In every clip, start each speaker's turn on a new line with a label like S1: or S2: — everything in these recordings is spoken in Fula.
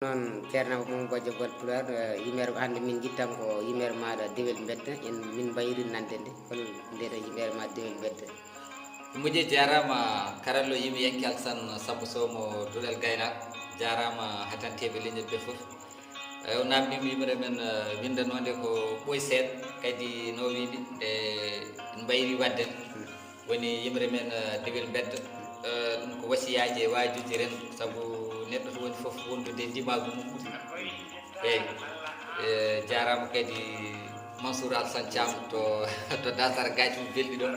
S1: non ceerno mum bojo bot pular yimer hande min gittam ko yimer maɗa dewel bedda en min bayri nande nde hol nder yimer ma dewel bedda
S2: mujje jarama karallo yimi yanki alsan sabbo somo duɗal gaynak jarama hatanteɓe leñol ɓe foof o namdimi yimre men windanode ko ɓoy seeɗa kadi no wiɗi en mbayri wadde woni yimre men dewel bedda ɗum ko wasiyaji e wajuji ren saabu neɗɗo to woni foof wondude ndimagu mum eyyi jarama kadi Mansour Alassane Thiam to dasar gaji mum belɗi ɗon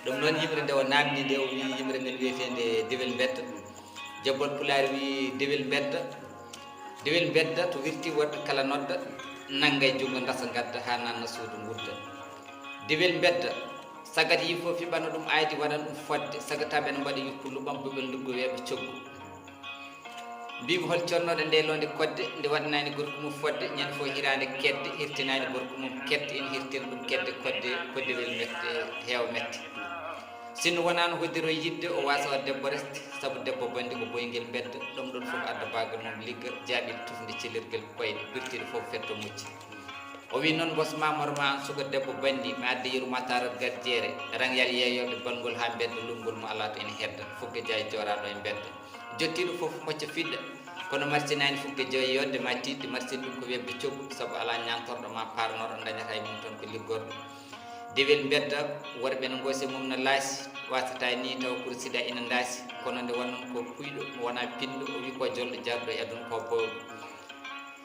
S2: ɗum noon yimre nde o namdi nde o wi yimre men wiyetede dewel bedda jabbol pulaar wi dewel bedda to wirti woɗɗo kala nodda nangga e jungo dasa gadda ha nanna suudu gudda dewel bedda sagata yi fof fiɓano ɗum aydi waɗan ɗum fodde sagataɓe ne mbaɗa yuppullu ɓamɓuɓel luggo weeɓe coggu mbimi hol connoɗo nde londe kodde nde waɗanani gorko mum fodde ñande fo hirande kedde hirtinani gorko mum kedde ene hirtina ɗum kedde koddewel mette heewa mette sinno wonano hoddiro yidde o wasa wa debbo reste saabu debbo bandi ko boyguel bedda ɗum ɗon foof adda bagal mum ligga jaaɓi tufde cellirguel koyɗe birtiɗo foof fetto mucci o wi noon bosmamor ma an suka debbo bandi mi adda yiruma tarat gardiere rang yal yeeyoɓe balngol ha bedda lungol mo ala to ene hedda fugge jaye joraɗo e bedda jottiɗo foof mocca fiɗɗa kono marsinani fugge joye yodde ma tiɗɗe marsine ɗum ko webde coggu saabu ala ñantorɗo ma parnoɗo dañata e mum toon ko liggorɗo dewel bedda worɓe no goose mum no laasi wasata ni taw pour sida ina daasi kono nde wonnon ko puyɗo wona pinɗo o wi ko jolɗo jarɗo e aduna ko bowɗo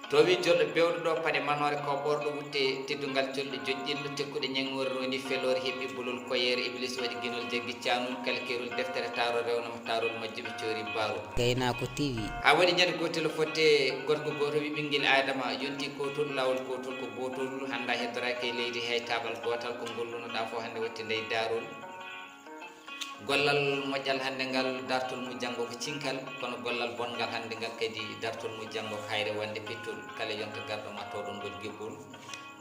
S2: to wi jolɗo bewɗo ɗo paɗe manore ko ɓorɗo wutte teddugal colɗe joƴƴinɗo tekkuɗe ñangori roni felore heeɓi bolol koyere iblis waɗi guinol jaggi canul kalkerol deftere taro rewnoma tarol majjo ɓe coori baro
S1: Gaynako TV
S2: ha waɗi ñande gotel fotte gorko goto wi ɓinguel adama yonti kotol lawol kotol ko gotol handa heddoraki e leydi hay tabal gotal ko gollunoɗa fo hande watti ndey darol gollal moƴƴal hande ngal dartol mu janggo ko cinkal kono gollal bongal hande ngal kadi dartol mu janggo ko hayre wande pittol kala yonta garɗo ma tawɗon ngol gebbol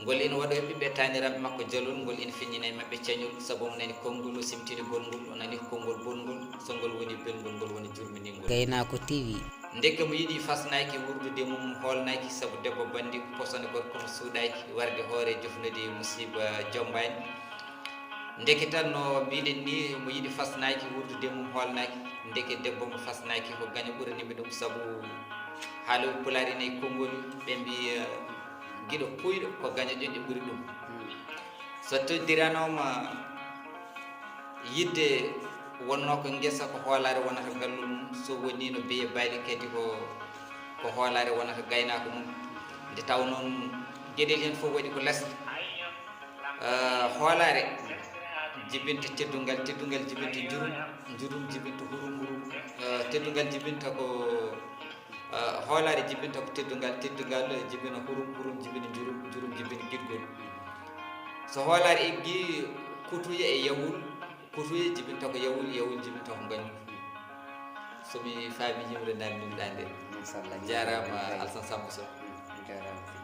S2: ngol ina waɗo e ɓiɓɓe taniraɓe makko jalol ngol ina feññina e mabɓe cañol saabu mo nani konngol o simtini bolngol o nani konngol bolngol so ngol woni belngol ngol woni jurminingol
S1: Gaynako TV
S2: ndeke mo yiiɗi fasnaki wurdude mum holnaki saabu debbo bandi posone gorko mo suuɗaki warde hoore jofnude musiba jombani ndeke tan no mbiɗen ni mo yiiɗi fasnaki wurdude mum holnaki ndeke debbo mo fasnaki ko gaño ɓuranimi ɗum saabu haaloɓe pulaar ina e konngol ɓe mbi guiɗo puyɗo ko gaño ƴoƴƴo ɓuuri ɗum so toddiranoma yidde wonno ko guesa ko hoolare wonata gallol mum so woni no beeye baali kadi ko hoolare wonata gaynako mum nde taw noon gueɗel hen fof waɗi ko lesɗe hoolare jibinta teddugal jibinta jurum jibinta hurum teddugal jibinta ko hoolare jibinta ko teddugal jibina hurum jibina jurum jibina guiɗgol so hoolare eggi kutuye e yawul kutuye jibinta ko yawul jibinta ko gañu somi faami yimre namdimɗa nde jarama Alassane Samba Sow
S1: jarama